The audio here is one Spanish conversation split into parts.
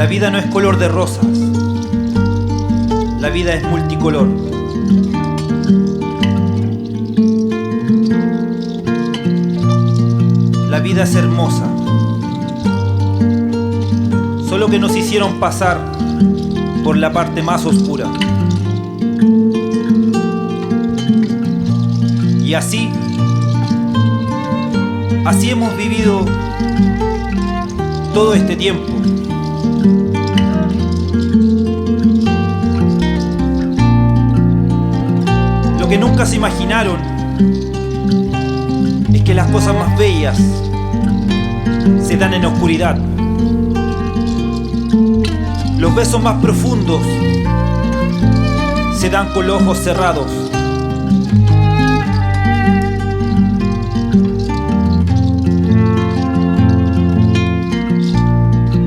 La vida no es color de rosas, la vida es multicolor. La vida es hermosa, solo que nos hicieron pasar por la parte más oscura. Y así hemos vivido todo este tiempo. Lo que nunca se imaginaron es que las cosas más bellas se dan en oscuridad. Los besos más profundos se dan con los ojos cerrados.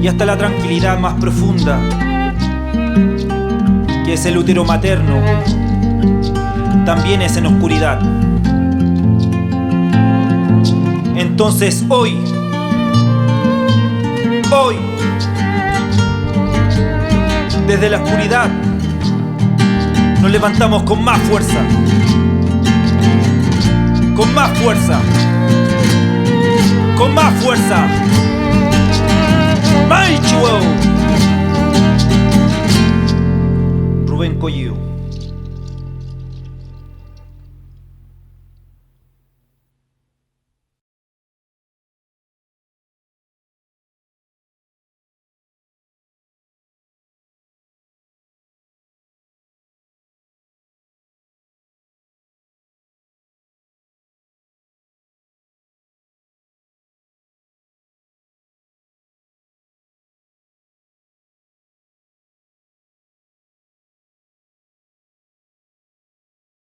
Y hasta la tranquilidad más profunda, que es el útero materno, también es en oscuridad. Entonces hoy, desde la oscuridad, nos levantamos con más fuerza, con más fuerza, con más fuerza. Rubén Collío.